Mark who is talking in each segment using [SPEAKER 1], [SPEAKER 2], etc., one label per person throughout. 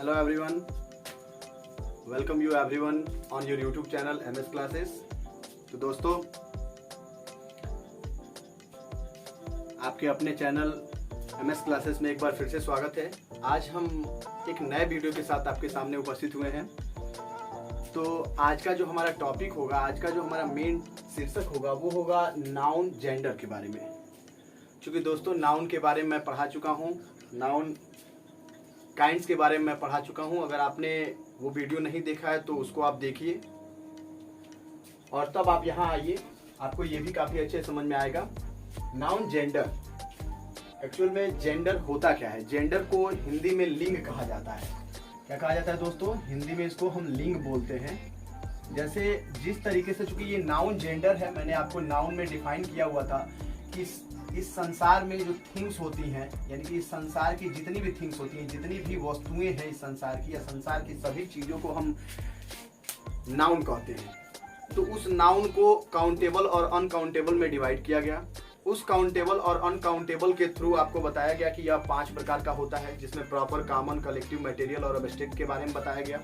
[SPEAKER 1] Hello everyone, welcome you everyone on your YouTube channel MS Classes। तो दोस्तों आपके अपने चैनल MS Classes में एक बार फिर से स्वागत है। आज हम एक नए वीडियो के साथ आपके सामने उपस्थित हुए हैं। तो आज का जो हमारा टॉपिक होगा, आज का जो हमारा मेन शीर्षक होगा वो होगा नाउन जेंडर के बारे में। क्योंकि दोस्तों नाउन के बारे में मैं पढ़ा चुका हूँ, नाउन काइंड्स के बारे में मैं पढ़ा चुका हूं। अगर आपने वो वीडियो नहीं देखा है तो उसको आप देखिए और तब आप यहां आइए, आपको ये भी काफी अच्छे समझ में आएगा। नाउन जेंडर, एक्चुअल में जेंडर होता क्या है? जेंडर को हिंदी में लिंग कहा जाता है। क्या कहा जाता है दोस्तों? हिंदी में इसको हम लिंग बोलते हैं। जैसे जिस तरीके से, चूंकि ये नाउन जेंडर है, मैंने आपको नाउन में डिफाइन किया हुआ था कि इस संसार में जो थिंग्स होती हैं, यानी कि इस संसार की जितनी भी थिंग्स होती हैं, जितनी भी वस्तुएं हैं इस संसार की, या संसार की सभी चीजों को हम नाउन कहते हैं। तो उस नाउन को काउंटेबल और अनकाउंटेबल में डिवाइड किया गया। उस काउंटेबल और अनकाउंटेबल के थ्रू आपको बताया गया कि यह 5 प्रकार का होता है, जिसमें प्रॉपर, कॉमन, कलेक्टिव, मटेरियल और एब्स्ट्रैक्ट के बारे में बताया गया।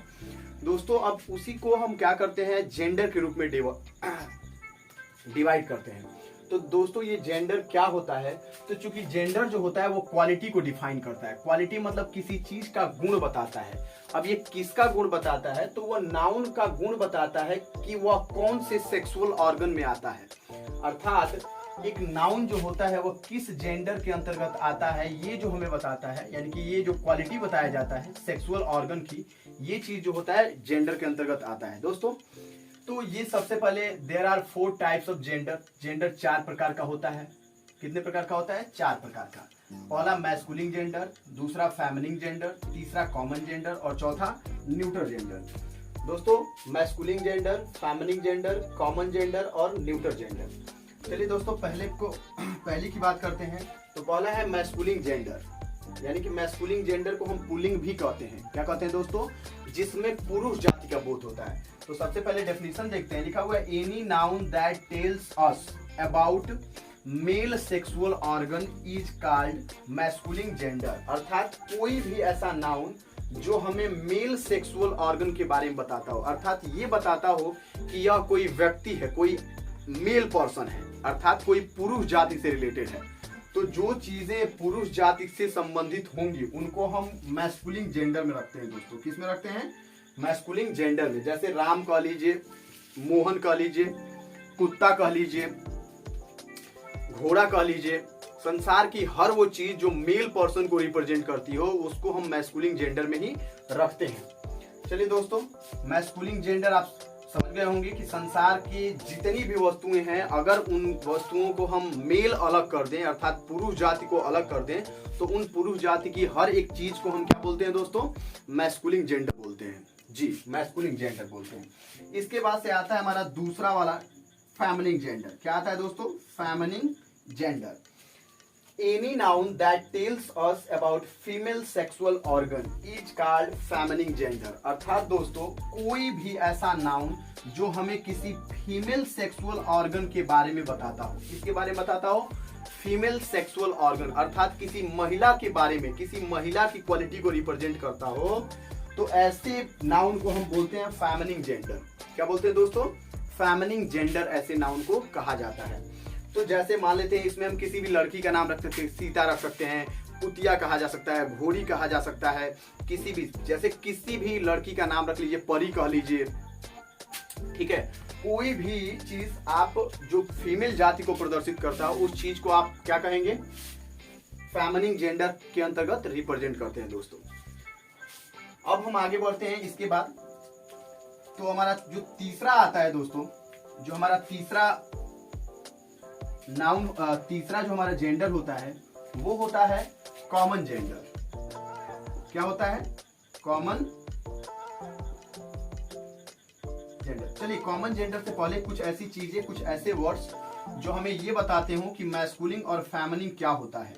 [SPEAKER 1] दोस्तों अब उसी को हम क्या करते हैं, जेंडर के रूप में डिवाइड करते हैं। तो दोस्तों ये जेंडर क्या होता है? तो चूंकि जेंडर जो होता है वो क्वालिटी को डिफाइन करता है। क्वालिटी मतलब किसी चीज का गुण बताता है। अब ये किसका गुण बताता है? तो वह नाउन का गुण बताता है कि वह कौन से सेक्सुअल ऑर्गन में आता है। अर्थात एक नाउन जो होता है वह किस जेंडर के अंतर्गत आता है, ये जो हमें बताता है। यानी कि ये जो क्वालिटी बताया जाता है सेक्सुअल ऑर्गन की, ये चीज जो होता है जेंडर के अंतर्गत आता है। दोस्तों तो ये सबसे पहले there are 4 types of gender. Gender 4 प्रकार का होता है। कितने प्रकार का होता है? 4 प्रकार का। पहला मैस्कुलिन जेंडर, दूसरा फेमिनिन जेंडर, तीसरा कॉमन जेंडर और चौथा न्यूट्रल जेंडर। दोस्तों masculine gender, feminine gender, common gender और न्यूट्रल जेंडर। चलिए दोस्तों पहली की बात करते हैं। तो पहला है मैस्कुलिन जेंडर, यानी कि मैस्कुलिन जेंडर को हम पुल्लिंग भी कहते हैं। क्या कहते हैं दोस्तों? जिसमें पुरुष जाति का बोध होता है। तो सबसे पहले डेफिनेशन देखते हैं। लिखा हुआ है any noun that tells us about male sexual organ is called masculine gender. अर्थात कोई भी ऐसा नाउन जो हमें मेल सेक्सुअल ऑर्गन के बारे में बताता हो, अर्थात ये बताता हो कि यह कोई व्यक्ति है, कोई मेल पर्सन है, अर्थात कोई पुरुष जाति से रिलेटेड है। तो जो चीजें पुरुष जाति से संबंधित होंगी उनको हम मैस्कुलिन जेंडर में रखते हैं। दोस्तों किस में रखते हैं? मैस्कुलिन जेंडर में। जैसे राम कह लीजिए, मोहन कह लीजिए, कुत्ता कह लीजिए, घोड़ा कह लीजिए, संसार की हर वो चीज जो मेल पर्सन को रिप्रेजेंट करती हो उसको हम मैस्कुलिन जेंडर में ही रखते हैं। चलिए दोस्तों मैस्कुलिन जेंडर आप समझ गए होंगे कि संसार की जितनी भी वस्तुएं हैं, अगर उन वस्तुओं को हम मेल अलग कर दें, अर्थात पुरुष जाति को अलग कर दें, तो उन पुरुष जाति की हर एक चीज को हम क्या बोलते हैं दोस्तों? मैस्कुलिन जेंडर बोलते हैं। जी, मैस्कुलिन जेंडर बोलते हैं। इसके बाद से आता है हमारा दूसरा वाला फेमिनिन जेंडर। क्या आता है दोस्तों? Feminine gender. Any noun that tells us about female sexual organ is called feminine gender। अर्थात दोस्तों कोई भी ऐसा नाउन जो हमें किसी फीमेल सेक्सुअल ऑर्गन के बारे में बताता हो, किसके बारे में बताता हो? फीमेल सेक्सुअल ऑर्गन, अर्थात किसी महिला के बारे में, किसी महिला की क्वालिटी को रिप्रेजेंट करता हो, तो ऐसे नाउन को हम बोलते हैं फेमिनिन जेंडर। क्या बोलते हैं दोस्तों? फेमिनिन जेंडर ऐसे नाउन को कहा जाता है। तो जैसे मान लेते हैं इसमें हम किसी भी लड़की का नाम रख सकते हैं, सीता रख सकते हैं, कुतिया कहा जा सकता है, घोड़ी कहा जा सकता है, किसी भी, जैसे किसी भी लड़की का नाम रख लीजिए, परी कह लीजिए, ठीक है। कोई भी चीज आप जो फीमेल जाति को प्रदर्शित करता है उस चीज को आप क्या कहेंगे? फेमिनिन जेंडर के अंतर्गत रिप्रेजेंट करते हैं दोस्तों। अब हम आगे बढ़ते हैं। इसके बाद तो हमारा जो तीसरा आता है दोस्तों, जो हमारा तीसरा नाउन, तीसरा जो हमारा जेंडर होता है वो होता है कॉमन जेंडर। क्या होता है? Common gender. चलिए कॉमन जेंडर से पहले कुछ ऐसी चीजें, कुछ ऐसे वर्ड्स जो हमें ये बताते हो कि मैस्कुलिन और फेमिनिन क्या होता है।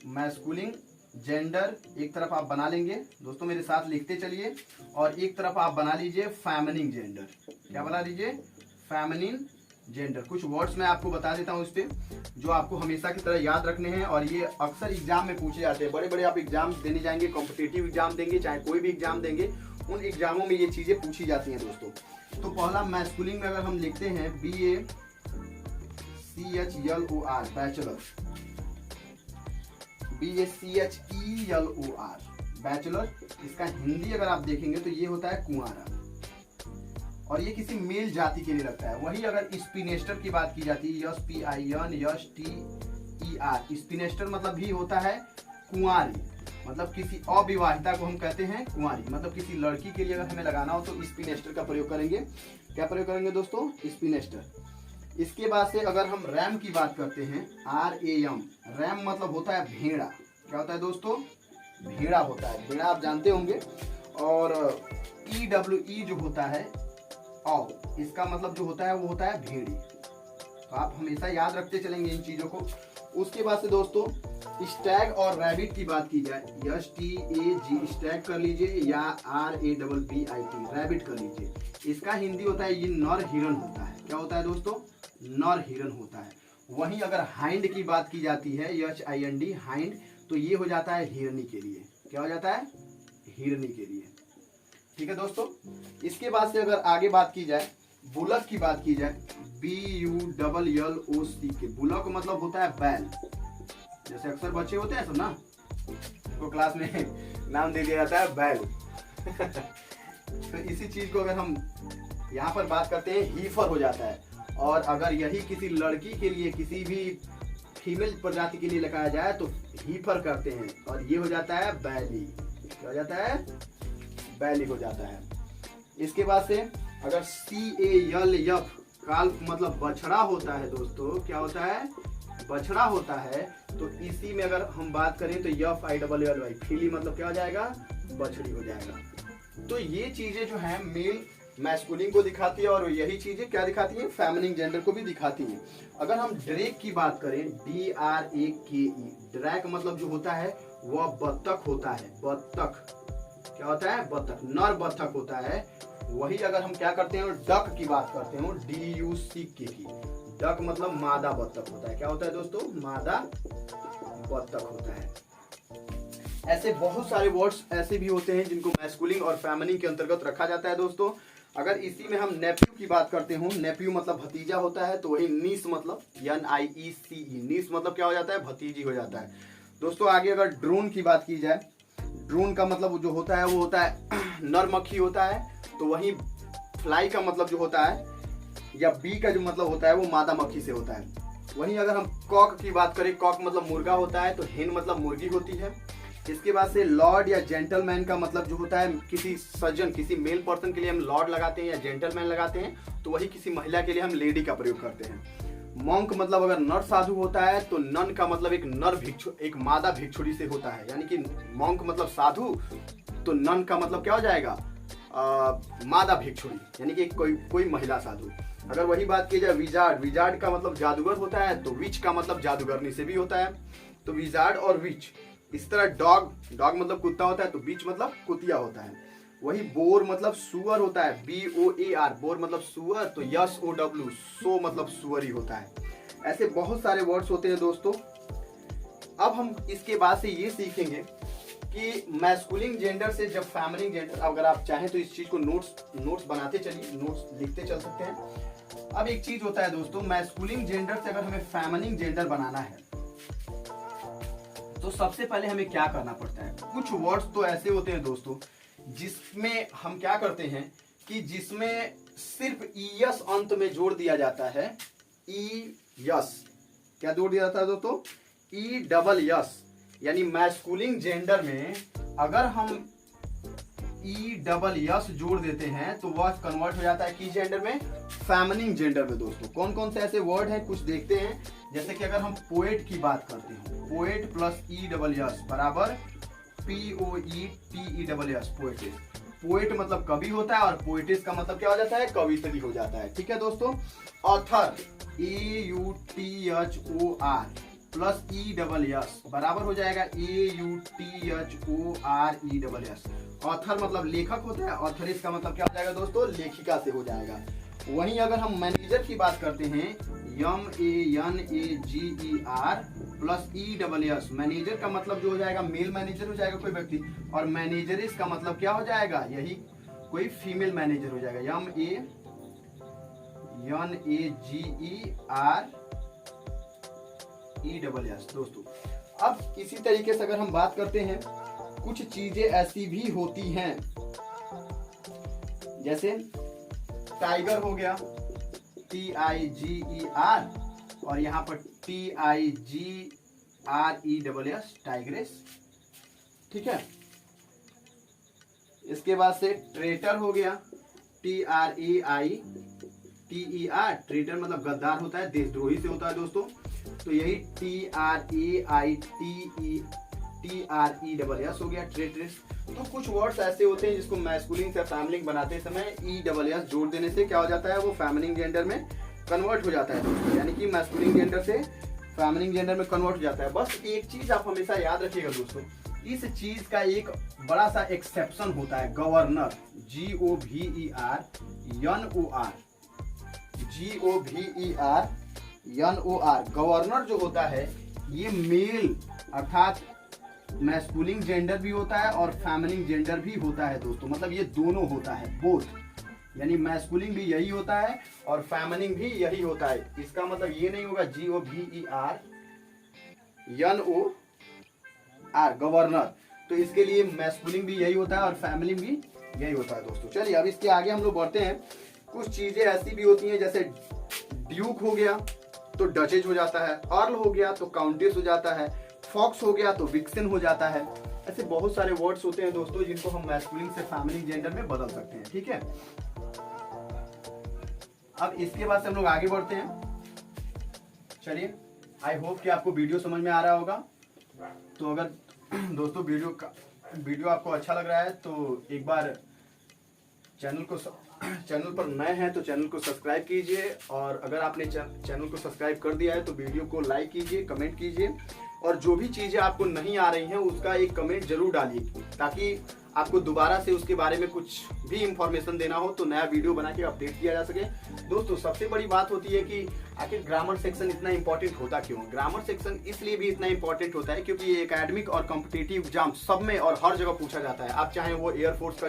[SPEAKER 1] मैस्कुलिन जेंडर एक तरफ आप बना लेंगे दोस्तों, मेरे साथ लिखते चलिए, और एक तरफ आप बना लीजिए फेमिनिन जेंडर। क्या बना लीजिए? Feminine gender. कुछ वर्ड्स मैं आपको बता देता हूँ इस पे, जो आपको हमेशा की तरह याद रखने हैं, और ये अक्सर एग्जाम में पूछे जाते हैं। बड़े बड़े आप एग्जाम देने जाएंगे, कॉम्पिटेटिव एग्जाम देंगे, चाहे कोई भी एग्जाम देंगे, उन एग्जामों में ये चीजें पूछी जाती हैं दोस्तों। तो पहला मैस्कुलिन में अगर हम लिखते हैं BACHELOR, बैचलर, BACHELOR, बैचलर। इसका हिंदी अगर आप देखेंगे तो ये होता है कुंवारा, और ये किसी मेल जाति के लिए लगता है। वही अगर स्पिनेस्टर की बात की जाती है, SPINSTER, स्पिनेस्टर मतलब भी होता है कुंवारी, मतलब किसी अविवाहिता को हम कहते हैं कुंवारी, मतलब किसी लड़की के लिए अगर हमें लगाना हो तो स्पिनेस्टर का प्रयोग करेंगे। क्या प्रयोग करेंगे दोस्तों? स्पिनेस्टर। इसके बाद से अगर हम रैम की बात करते हैं, RAM, रैम मतलब होता है भेड़ा। क्या होता है दोस्तों? भेड़ा होता है, भेड़ा आप जानते होंगे। और EWE जो होता है, औ, इसका मतलब जो होता है वो होता है भेड़ी। तो आप हमेशा याद रखते चलेंगे इन चीजों को। उसके बाद से दोस्तों स्टैग और रैबिट की बात की जाए, STAG स्टैग कर लीजिए, या RABBIT रैबिट कर लीजिए। इसका हिंदी होता है, ये नर हिरन होता है। क्या होता है दोस्तों? नर हिरन होता है। वहीं अगर हाइंड की बात की जाती है, HIND, हाइंड, तो ये हो जाता है हिरनी के लिए। क्या हो जाता है? हिरनी के लिए। ठीक है दोस्तों। इसके बाद से अगर आगे बात की जाए, बुलक की बात की जाए, BULLOC, बुलक मतलब होता है बैल। जैसे अक्सर बच्चे होते हैं सब ना, तो क्लास में नाम दे दिया जाता है बैल। तो इसी चीज को अगर हम यहाँ पर बात करते हैं, हीफर हो जाता है। और अगर यही किसी लड़की के लिए, किसी भी फीमेल प्रजाति के लिए लगाया जाए तो हीफर करते हैं, और ये हो जाता है बैली। क्या हो जाता है? बैली हो जाता है। इसके बाद से अगर CALF, काल्फ मतलब बछड़ा होता है दोस्तों। क्या होता है? बछड़ा होता है। तो इसी में अगर हम बात करें तो FILLY, फिली मतलब क्या हो जाएगा? बछड़ी हो जाएगा। तो ये चीजें जो है मेल मैस्कुलिन को दिखाती है, और यही चीजें क्या दिखाती है? फेमिनिन जेंडर को भी दिखाती है। अगर हम ड्रैक की बात करें, DRAKE, ड्रैक मतलब जो होता है वह बत्तख होता है। बत्तख क्या होता है? बत्तख, नर बत्तख होता है। वही अगर हम क्या करते हैं, डक की बात करते हैं, DUCK की, डक मतलब मादा बत्तख होता है। क्या होता है दोस्तों? मादा बत्तख होता है। ऐसे बहुत सारे वर्ड्स ऐसे भी होते हैं जिनको मैस्कुलिन और फेमिनिन के अंतर्गत रखा जाता है दोस्तों। अगर इसी में हम नेफ्यू की बात करते हो, नेफ्यू मतलब भतीजा होता है, तो वही नीस मतलब NIECE, नीस मतलब क्या हो जाता है? भतीजी हो जाता है दोस्तों। आगे अगर ड्रोन की बात की जाए, ड्रोन का मतलब जो होता है वो होता है नर मक्खी होता है। तो वही फ्लाई का मतलब जो होता है, या बी का जो मतलब होता है वो मादा मक्खी से होता है। वहीं अगर हम कॉक की बात करें, कॉक मतलब मुर्गा होता है, तो हेन मतलब मुर्गी होती है। इसके बाद से लॉर्ड या जेंटलमैन का मतलब जो होता है, किसी सज्जन, किसी मेल पर्सन के लिए हम लॉर्ड लगाते हैं या जेंटलमैन लगाते हैं, तो वही किसी महिला के लिए हम लेडी का प्रयोग करते हैं। मॉन्क मतलब अगर नर साधु होता है, तो नन का मतलब एक नर भिक्षु, एक मादा भिक्षुड़ी से होता है। यानी कि मॉन्क मतलब साधु, तो नन का मतलब क्या हो जाएगा? मादा भिक्षुड़ी, यानी कि कोई महिला साधु। अगर वही बात की जाए विजार्ड, विजार्ड का मतलब जादूगर होता है, तो विच का मतलब जादूगरनी से भी होता है। तो विजार्ड और विच। इस तरह डॉग, डॉग मतलब कुत्ता होता है, तो विच मतलब कुतिया होता है। वही बोर मतलब सुअर होता है, BOAR, बोर मतलब सुअर, तो SOW, सो मतलब सुअर ही होता है। ऐसे बहुत सारे वर्ड्स होते हैं दोस्तों। अब हम इसके बाद से ये सीखेंगे कि मैस्कुलिन जेंडर से जब फेमिनिन जेंडर, अगर आप चाहें तो इस चीज को नोट्स बनाते चलिए, नोट्स लिखते चल सकते हैं। अब एक चीज होता है दोस्तों, मैस्कुलिन जेंडर से अगर हमें फेमिनिन जेंडर बनाना है तो सबसे पहले हमें क्या करना पड़ता है? कुछ वर्ड्स तो ऐसे होते हैं दोस्तों जिसमें हम क्या करते हैं कि जिसमें सिर्फ ES अंत में जोड़ दिया जाता है। ES क्या जोड़ दिया जाता है दोस्तों? ESS, यानी मैस्कुलिन जेंडर में अगर हम ESS जोड़ देते हैं तो वह कन्वर्ट हो जाता है किस जेंडर में? फेमिनिन जेंडर में दोस्तों। कौन कौन से ऐसे वर्ड हैं कुछ देखते हैं। जैसे कि अगर हम पोएट की बात करते हैं, पोएट प्लस ESS बराबर POETESS, पोएटिस। पोएट मतलब कवि होता है, और पोएटिस का मतलब क्या हो जाता है? कवित्री हो जाता है। ठीक है दोस्तों। ऑथर AUTHOR प्लस ESS बराबर हो जाएगा AUTHORESS। ऑथर मतलब लेखक होता है, ऑथरिस का मतलब क्या हो जाएगा दोस्तों? लेखिका से हो जाएगा। वहीं अगर हम मैनेजर की बात करते हैं, MANAGER प्लस ESS, मैनेजर का मतलब जो हो जाएगा मेल मैनेजर हो जाएगा कोई व्यक्ति, और मैनेजरिस का मतलब क्या हो जाएगा, यही कोई फीमेल मैनेजर हो जाएगा, MANAGERESS दोस्तों। अब इसी तरीके से अगर हम बात करते हैं, कुछ चीजें ऐसी भी होती हैं जैसे टाइगर हो गया, TIGER, और यहाँ पर TIGRESS, टाइग्रेस, ठीक है। इसके बाद से ट्रेटर हो गया, TRAITER, ट्रेटर मतलब गद्दार होता है, देशद्रोही से होता है दोस्तों, तो यही TRAITERESS हो गया, ट्रेटरेस। तो कुछ वर्ड्स ऐसे होते हैं जिसको मैस्कुलिन से फैमिलिंग बनाते समय ESS जोड़ देने से क्या हो जाता है, वो फेमिनिन जेंडर में कन्वर्ट हो जाता है दोस्तों, यानी कि मैस्कुलिन जेंडर से फेमिनिन जेंडर में कन्वर्ट हो जाता है। बस एक चीज आप हमेशा याद रखिएगा दोस्तों, इस चीज का एक बड़ा सा एक्सेप्शन होता है, गवर्नर, GOVERNOR, गवर्नर जो होता है ये मेल अर्थात मैस्कुलिन जेंडर भी होता है और फेमिनिन जेंडर भी होता है दोस्तों, मतलब ये दोनों होता है, बोथ, यानी मैस्कुलिन भी यही होता है और फेमिनिन भी यही होता है। इसका मतलब ये नहीं होगा GOVERNOR, गवर्नर, तो इसके लिए मैस्कुलिन भी यही होता है और फेमिनिन भी यही होता है दोस्तों। चलिए अब इसके आगे हम लोग बढ़ते हैं। कुछ चीजें ऐसी भी होती हैं जैसे ड्यूक हो गया तो डचेज हो जाता है, अर्ल हो गया तो काउंटेस हो जाता है, फॉक्स हो गया तो विक्सन हो जाता है। ऐसे बहुत सारे वर्ड्स होते हैं दोस्तों जिनको हम मैस्कुलिन से फेमिनिन जेंडर में बदल सकते हैं, ठीक है। अब इसके बाद से हम लोग आगे बढ़ते हैं। चलिए, आई होप कि आपको वीडियो समझ में आ रहा होगा। तो अगर दोस्तों वीडियो आपको अच्छा लग रहा है तो एक बार चैनल पर नए हैं तो चैनल को सब्सक्राइब कीजिए, और अगर आपने चैनल को सब्सक्राइब कर दिया है तो वीडियो को लाइक कीजिए, कमेंट कीजिए, और जो भी चीजें आपको नहीं आ रही हैं उसका एक कमेंट जरूर डालिए, ताकि आपको दोबारा से उसके बारे में कुछ भी इंफॉर्मेशन देना हो तो नया वीडियो बना के अपडेट किया जा सके। दोस्तों सबसे बड़ी बात होती है कि आखिर ग्रामर सेक्शन इतना इंपॉर्टेंट होता क्यों। ग्रामर सेक्शन इसलिए भी इतना इंपॉर्टेंट होता है क्योंकि ये एकेडमिक और कॉम्पिटिटिव एग्जाम सब में और हर जगह पूछा जाता है। आप चाहे वो एयरफोर्स का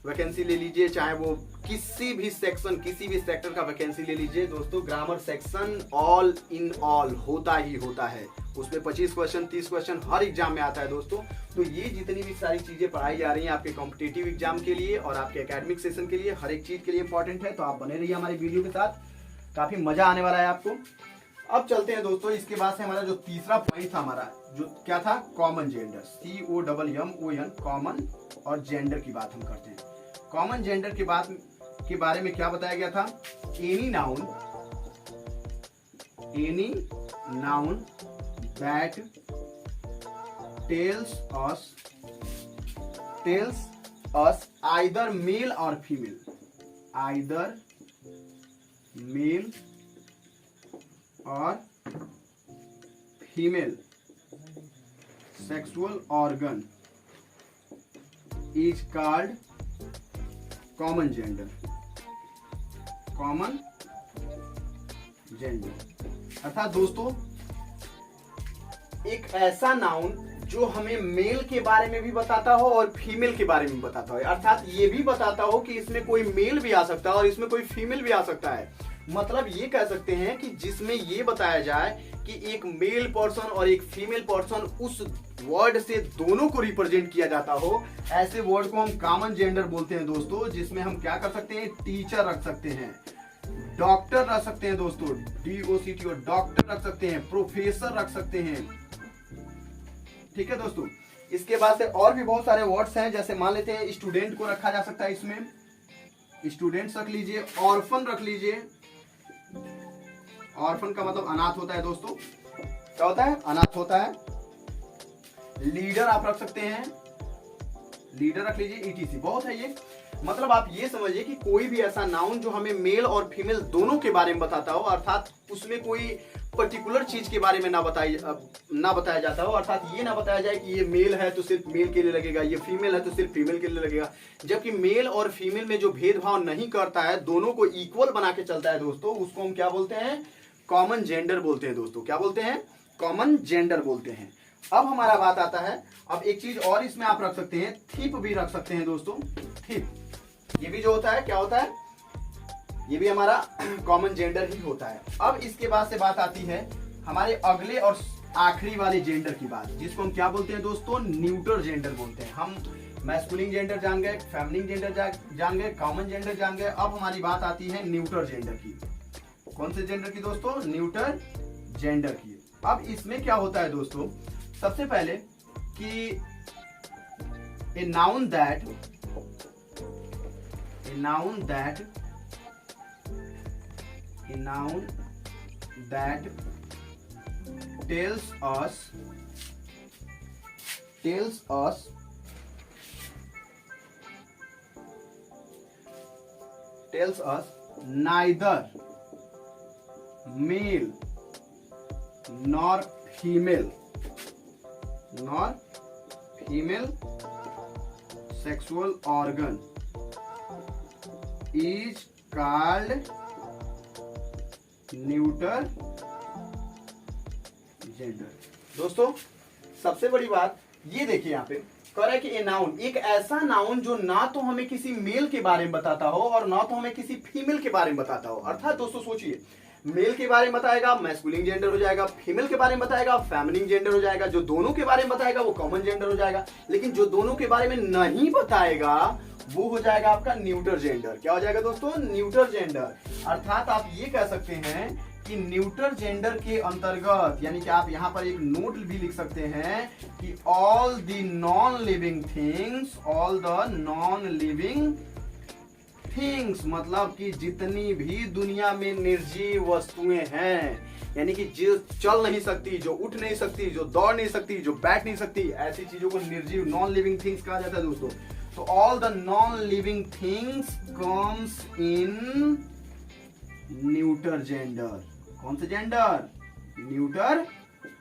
[SPEAKER 1] वैकेंसी ले लीजिए, चाहे वो किसी भी सेक्शन किसी भी सेक्टर का वैकेंसी ले लीजिए दोस्तों, grammar section all in all होता ही होता है। उसमें 25 क्वेश्चन 30 क्वेश्चन हर एग्जाम में आता है दोस्तों। तो ये जितनी भी सारी चीजें पढ़ाई जा रही हैं आपके कॉम्पिटिटिव एग्जाम के लिए और आपके एकेडमिक सेशन के लिए, हर एक चीज के लिए इंपॉर्टेंट है। तो आप बने रहिए हमारे वीडियो के साथ, काफी मजा आने वाला है आपको। अब चलते हैं दोस्तों, इसके बाद से हमारा जो तीसरा पॉइंट था हमारा जो क्या था, कॉमन जेंडर, COMMON, कॉमन और जेंडर की बात हम करते हैं। कॉमन जेंडर की बात के बारे में क्या बताया गया था, any noun that tells us either male or female sexual organ is called common gender। अर्थात दोस्तों एक ऐसा नाउन जो हमें मेल के बारे में भी बताता हो और फीमेल के बारे में बताता हो, अर्थात ये भी बताता हो कि इसमें कोई मेल भी आ सकता है और इसमें कोई फीमेल भी आ सकता है। मतलब ये कह सकते हैं कि जिसमें ये बताया जाए कि एक मेल पर्सन और एक फीमेल पर्सन उस वर्ड से दोनों को रिप्रेजेंट किया जाता हो, ऐसे वर्ड को हम कॉमन जेंडर बोलते हैं दोस्तों। जिसमें हम क्या कर सकते हैं, टीचर रख सकते हैं, डॉक्टर रख सकते हैं दोस्तों, DOCTOR डॉक्टर रख सकते हैं, प्रोफेसर रख सकते हैं, ठीक है दोस्तों। इसके बाद से और भी बहुत सारे वर्ड्स हैं, जैसे मान लेते हैं स्टूडेंट को रखा जा सकता है, इसमें स्टूडेंट्स रख लीजिए, ऑर्फन रख लीजिए। ऑर्फन का मतलब अनाथ होता है दोस्तों, क्या होता है, अनाथ होता है। लीडर आप रख सकते हैं, लीडर रख लीजिए, ETC बहुत है ये। मतलब आप ये समझिए कि कोई भी ऐसा नाउन जो हमें मेल और फीमेल दोनों के बारे में बताता हो, अर्थात उसमें कोई पर्टिकुलर चीज के बारे में ना बताया जाता हो, अर्थात ये ना बताया जाए कि ये मेल है तो सिर्फ मेल के लिए लगेगा, ये फीमेल है तो सिर्फ फीमेल के लिए लगेगा, जबकि मेल और फीमेल में जो भेदभाव नहीं करता है, दोनों को इक्वल बना के चलता है दोस्तों, उसको हम क्या बोलते हैं? कॉमन जेंडर बोलते हैं दोस्तों। क्या बोलते हैं? कॉमन जेंडर बोलते हैं। अब हमारा बात आता है, अब एक चीज और इसमें आप रख सकते हैं, थिप भी रख सकते हैं दोस्तों। थिप ये भी जो होता है क्या होता है? ये भी हमारा कॉमन जेंडर ही होता है। अब इसके बाद से बात आती है हमारे अगले और आखिरी वाले जेंडर की बात, जिसको हम क्या बोलते हैं दोस्तों? न्यूटर जेंडर बोलते हैं। हम मैस्कुलिन जेंडर जान गए, फेमिनिन जेंडर जान गए, कॉमन जेंडर जान गए। अब हमारी बात आती है न्यूटर जेंडर की। कौन से जेंडर की दोस्तों? न्यूटर जेंडर की। अब इसमें क्या होता है दोस्तों? सबसे पहले कि a noun that tells us neither male nor female sexual organ is called neuter gender. दोस्तों सबसे बड़ी बात ये देखिए, यहाँ पे कह रहा है कि ए नाउन, एक ऐसा नाउन जो ना तो हमें किसी मेल के बारे में बताता हो और ना तो हमें किसी फीमेल के बारे में बताता हो। अर्थात दोस्तों सोचिए, मेल के बारे में बताएगा मैस्कुलिन जेंडर हो जाएगा, फीमेल के बारे में बताएगा फेमिनिन जेंडर हो जाएगा, जो दोनों के बारे में बताएगा वो कॉमन जेंडर हो जाएगा, लेकिन जो दोनों के बारे में नहीं बताएगा वो हो जाएगा आपका न्यूटर जेंडर। क्या हो जाएगा दोस्तों? Neuter gender. अर्थात आप ये कह सकते हैं कि न्यूटर जेंडर के अंतर्गत, यानी कि आप यहां पर एक नोट भी लिख सकते हैं कि all the non living things, मतलब कि जितनी भी दुनिया में निर्जीव वस्तुएं हैं, यानी कि जो चल नहीं सकती, जो उठ नहीं सकती, जो दौड़ नहीं सकती, जो बैठ नहीं सकती, ऐसी चीजों को निर्जीव नॉन लिविंग थिंग्स कहा जाता है दोस्तों। तो all the non living things comes in neuter gender. कौन सा जेंडर? Neuter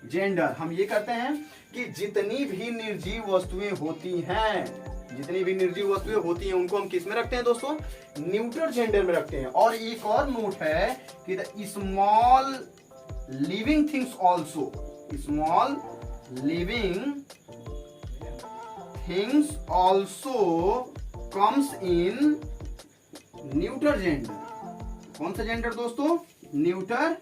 [SPEAKER 1] gender. हम ये करते हैं कि जितनी भी निर्जीव वस्तुएं होती हैं उनको हम किस में रखते हैं दोस्तों? न्यूटर जेंडर में रखते हैं। और एक और नोट है कि the small living things also, small living things also comes in neuter gender. कौन सा जेंडर दोस्तों? Neuter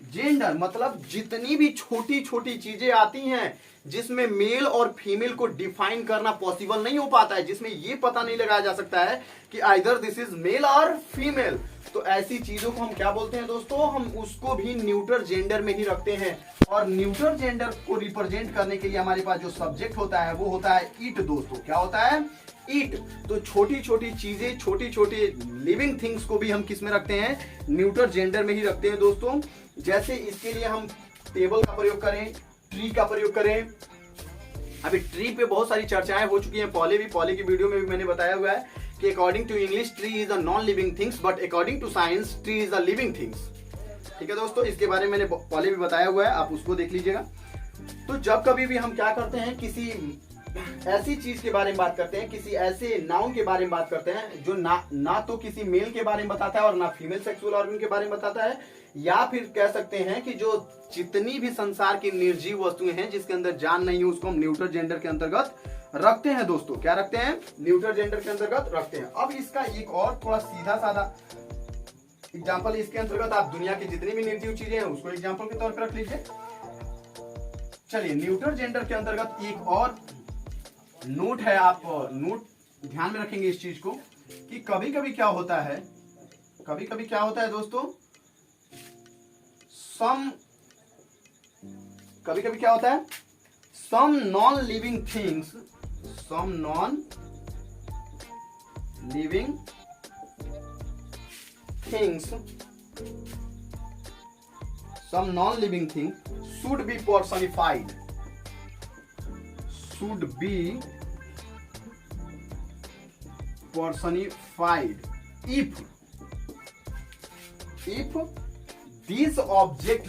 [SPEAKER 1] gender. मतलब जितनी भी छोटी छोटी चीजें आती हैं जिसमें मेल और फीमेल को डिफाइन करना पॉसिबल नहीं हो पाता है, जिसमें ये पता नहीं लगाया जा सकता है कि आइदर दिस इज मेल और फीमेल, तो ऐसी चीजों को हम क्या बोलते हैं दोस्तों? हम उसको भी न्यूटर जेंडर में ही रखते हैं। और न्यूटर जेंडर को रिप्रेजेंट करने के लिए हमारे पास जो सब्जेक्ट होता है वो होता है इट दोस्तों। क्या होता है? इट। तो छोटी छोटी चीजें, छोटी छोटी लिविंग थिंग्स को भी हम किस में रखते हैं? न्यूटर जेंडर में ही रखते हैं दोस्तों। जैसे इसके लिए हम टेबल का प्रयोग करें, ट्री का प्रयोग करें। अभी ट्री पे बहुत सारी चर्चाएं हो चुकी हैं, पहले की वीडियो में भी मैंने बताया हुआ है कि according to English tree is a non living things, but according to science tree is a living things. ठीक है दोस्तों, इसके बारे में मैंने पहले भी बताया हुआ है, आप उसको देख लीजिएगा। तो जब कभी भी हम क्या करते हैं, किसी ऐसी चीज के बारे में बात करते हैं, किसी ऐसे नाउन के बारे में बात करते हैं जो ना तो किसी मेल के बारे में बताता है और ना फीमेल सेक्सुअल ऑर्गन के बारे में बताता है, या फिर कह सकते हैं कि जो जितनी भी संसार की निर्जीव वस्तुएं हैं जिसके अंदर जान नहीं है, उसको हम न्यूटर जेंडर के अंतर्गत रखते हैं दोस्तों। क्या रखते हैं? न्यूटर जेंडर के अंतर्गत रखते हैं। अब इसका एक और थोड़ा सीधा साधा एग्जाम्पल, इसके अंतर्गत आप दुनिया की जितनी भी निर्जीव चीजें हैं उसको एग्जाम्पल के तौर पर रख लीजिए। चलिए, न्यूटर जेंडर के अंतर्गत एक और नोट है, आप नोट ध्यान में रखेंगे इस चीज को कि कभी कभी क्या होता है दोस्तों, कभी कभी क्या होता है, some non living things should be personified if this object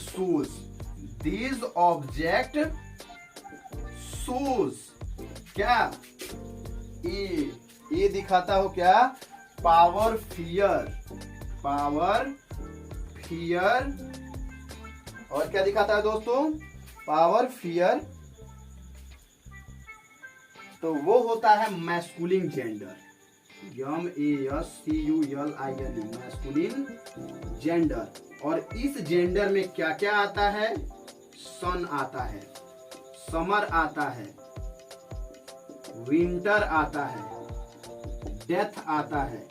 [SPEAKER 1] shows क्या, ये दिखाता हो क्या, पावर फियर और क्या दिखाता है दोस्तों, पावर फियर, तो वो होता है masculine gender, MASCULIN, masculine gender. और इस जेंडर में क्या क्या आता है, सन आता है, समर आता है, विंटर आता है, डेथ आता है,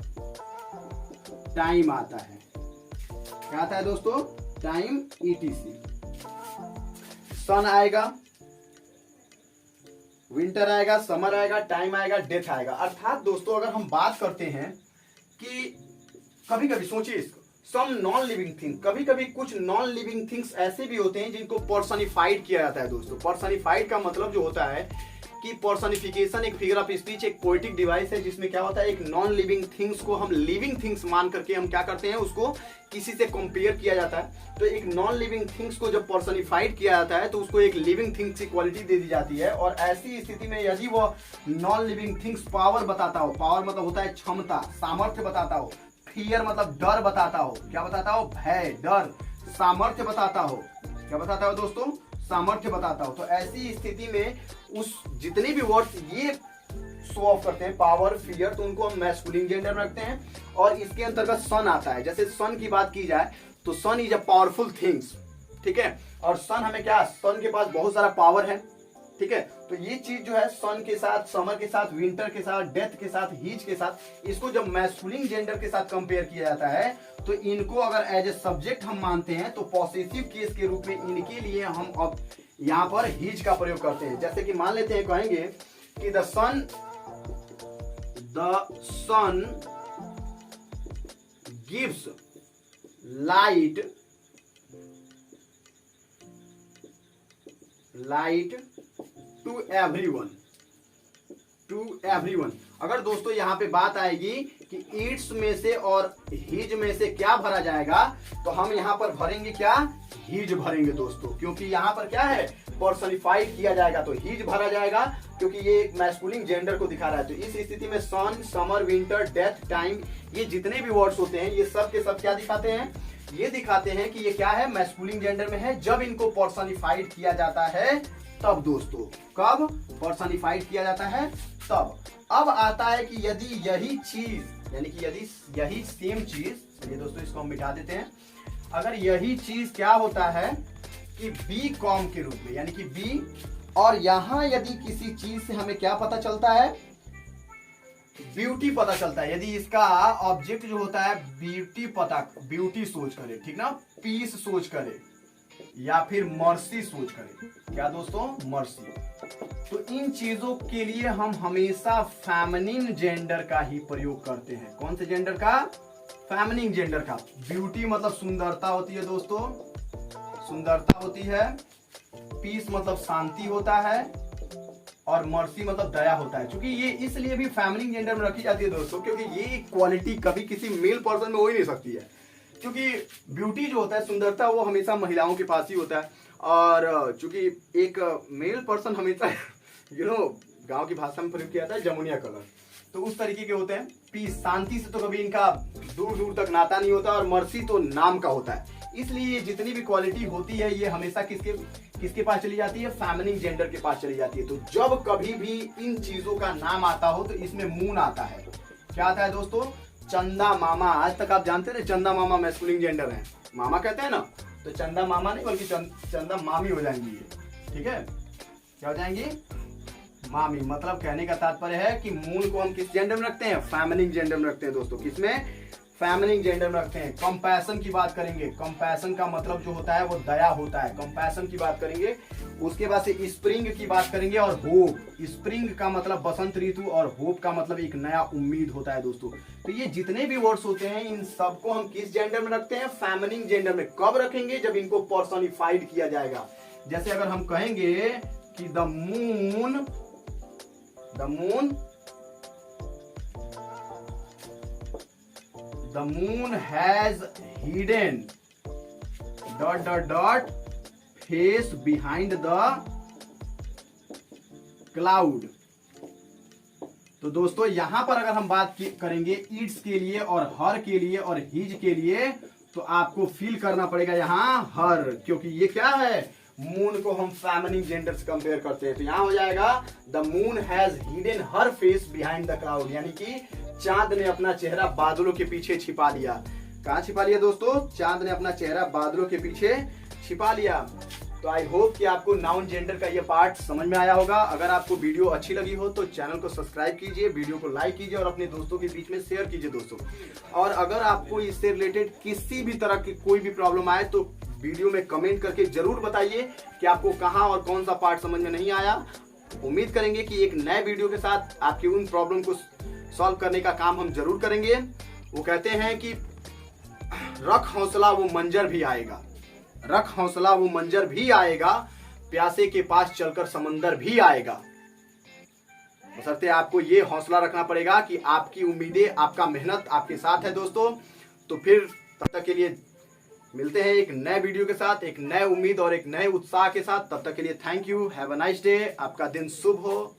[SPEAKER 1] टाइम आता है। क्या आता है दोस्तों, टाइम ETC। सन आएगा, विंटर आएगा, समर आएगा, टाइम आएगा, डेथ आएगा। अर्थात दोस्तों अगर हम बात करते हैं कि कभी कभी सोचिए इसको, सम नॉन लिविंग थिंग, कभी कभी कुछ नॉन लिविंग थिंग्स ऐसे भी होते हैं जिनको पर्सनिफाइड किया जाता है दोस्तों। पर्सनिफाइड का मतलब जो होता है कि पर्सनिफिकेशन एक फिगर ऑफ स्पीच, एक पोएटिक डिवाइस है जिसमें क्या होता है, एक नॉन लिविंग थिंग्स को हम लिविंग थिंग्स मान करके हम क्या करते हैं, उसको किसी से कंपेयर किया जाता है। तो एक नॉन लिविंग थिंग्स को जब पर्सनिफाइड किया जाता है तो उसको एक लिविंग थिंग्स की क्वालिटी दे दी जाती है। और ऐसी स्थिति में यदि वो नॉन लिविंग थिंग्स पावर बताता हो, पावर मतलब होता है क्षमता, सामर्थ्य बताता हो, फियर मतलब डर बताता हो, क्या बताता हो, भय, डर, सामर्थ्य बताता हो, क्या बताता हो दोस्तों, सामर्थ्य बताता हो। तो ऐसी स्थिति में उस जितने भी वर्ड्स ये शो ऑफ करते हैं, पावर, फियर, तो उनको हम मैस्कुलिन जेंडर में रखते हैं। और इसके अंतर्गत सन आता है। जैसे सन की बात की जाए तो सन इज अ पावरफुल थिंग्स, ठीक है। और सन हमें क्या, सन के पास बहुत सारा पावर है, ठीक है। तो ये चीज जो है सन के साथ, समर के साथ, विंटर के साथ, डेथ के साथ, हीज के साथ, इसको जब मैस्कुलिन जेंडर के साथ कंपेयर किया जाता है तो इनको अगर एज ए सब्जेक्ट हम मानते हैं तो पॉसेसिव केस के रूप में इनके लिए हम अब यहां पर हीज का प्रयोग करते हैं। जैसे कि मान लेते हैं, कहेंगे कि the sun gives light to everyone. अगर दोस्तों यहां पे बात आएगी कि ईट्स में से और हीज में से क्या भरा जाएगा, तो हम यहां पर भरेंगे क्या, हीज भरेंगे दोस्तों, क्योंकि यहां पर क्या है, पर्सनिफाइड किया जाएगा तो हीज भरा जाएगा, क्योंकि ये एक मैस्कुलिन जेंडर को दिखा रहा है। तो इस स्थिति में सन, समर, विंटर, डेथ, टाइम, ये जितने भी वर्ड्स होते हैं ये सब के सब क्या दिखाते हैं, ये दिखाते हैं कि ये क्या है, मैस्कुलिन जेंडर में है। जब इनको पर्सनिफाइड किया जाता है तब दोस्तों, कब पर्सनिफाइड किया जाता है तब। अब आता है कि यदि यही चीज, यानी कि यदि यही सेम चीज, चलिए दोस्तों इसको हम मिटा देते हैं, अगर यही चीज क्या होता है कि बी कॉम के रूप में, यानी कि बी, और यहां यदि किसी चीज से हमें क्या पता चलता है, ब्यूटी पता चलता है। यदि इसका ऑब्जेक्ट जो होता है ब्यूटी सोच करे, ठीक ना, पीस सोच करे या फिर मर्सी सोच करे, क्या दोस्तों, मर्सी, तो इन चीजों के लिए हम हमेशा फेमिनिन जेंडर का ही प्रयोग करते हैं। कौन से जेंडर का, फेमिनिन जेंडर का। ब्यूटी मतलब सुंदरता होती है दोस्तों, सुंदरता होती है, पीस मतलब शांति होता है, और मर्सी मतलब दया होता है। क्योंकि ये इसलिए भी फेमिनिन जेंडर में रखी जाती है दोस्तों, क्योंकि ये क्वालिटी कभी किसी मेल पर्सन में हो ही नहीं सकती है। क्योंकि ब्यूटी जो होता है, सुंदरता, वो हमेशा महिलाओं के पास ही होता है। और चूंकि एक मेल पर्सन हमेशा गांव की भाषा में प्रयोग किया जाता है जमुनिया कलर, तो उस तरीके के होते हैं। पीस, शांति से तो कभी इनका दूर दूर तक नाता नहीं होता, और मर्सी तो नाम का होता है। इसलिए जितनी भी क्वालिटी होती है ये हमेशा किसके पास चली जाती है, फेमिनिन जेंडर के पास चली जाती है। तो जब कभी भी इन चीजों का नाम आता हो तो इसमें मून आता है। क्या आता है दोस्तों, चंदा मामा। आज तक आप जानते थे चंदा मामा मैस्कुलिन जेंडर है, मामा कहते हैं ना, तो चंदा मामा नहीं बल्कि चंदा मामी हो जाएंगी ये, ठीक है, क्या हो जाएंगी, मामी। मतलब कहने का तात्पर्य है कि मून को हम किस जेंडर में रखते हैं, फेमिनिन जेंडर में रखते हैं दोस्तों। किसमें, फेमिनिन जेंडर में रखते हैं। कंपैशन की बात करेंगे, कंपैशन का मतलब जो होता है वो दया होता है, कंपैशन की बात करेंगे। उसके बाद से स्प्रिंग की बात करेंगे, और होप, स्प्रिंग का मतलब बसंत ऋतु, और होप का मतलब एक नया उम्मीद होता है दोस्तों। तो ये जितने भी वर्ड्स होते हैं इन सबको हम किस जेंडर में रखते हैं, फेमिनिन जेंडर में। कब रखेंगे, जब इनको पर्सनिफाइड किया जाएगा। जैसे अगर हम कहेंगे कि the moon the moon has hidden dot dot dot face behind the cloud. तो दोस्तों यहां पर अगर हम बात करेंगे इट्स के लिए और हर के लिए और हिज के लिए, तो आपको फील करना पड़ेगा यहां हर, क्योंकि ये क्या है, मून को हम फेमिनिन जेंडर से कंपेयर करते हैं। तो यहां हो जाएगा the moon has hidden her face behind the cloud, यानी कि चांद ने अपना चेहरा बादलों के पीछे छिपा लिया। कहां छिपा लिया दोस्तों? चांद ने अपना चेहरा बादलों के पीछे छिपा लिया। तो आई होप कि आपको नाउन जेंडर का ये पार्ट समझ में आया होगा। अगर आपको वीडियो अच्छी लगी हो तो चैनल को सब्सक्राइब कीजिए, वीडियो को लाइक कीजिए और अपने दोस्तों के बीच में शेयर कीजिए दोस्तों। और अगर आपको इससे रिलेटेड किसी भी तरह की कोई भी प्रॉब्लम आए तो वीडियो में कमेंट करके जरूर बताइए कि आपको कहां और कौन सा पार्ट समझ में नहीं आया। उम्मीद करेंगे कि एक नए वीडियो के साथ आपकी उन प्रॉब्लम को सॉल्व करने का काम हम जरूर करेंगे। वो कहते हैं कि रख हौसला वो मंजर भी आएगा, रख हौसला वो मंजर भी आएगा, प्यासे के पास चलकर समंदर भी आएगा। बशर्ते आपको ये हौसला रखना पड़ेगा कि आपकी उम्मीदें, आपका मेहनत आपके साथ है दोस्तों। तो फिर तब तक के लिए मिलते हैं एक नए वीडियो के साथ, एक नए उम्मीद और एक नए उत्साह के साथ। तब तक के लिए thank you, have a nice day, आपका दिन शुभ हो।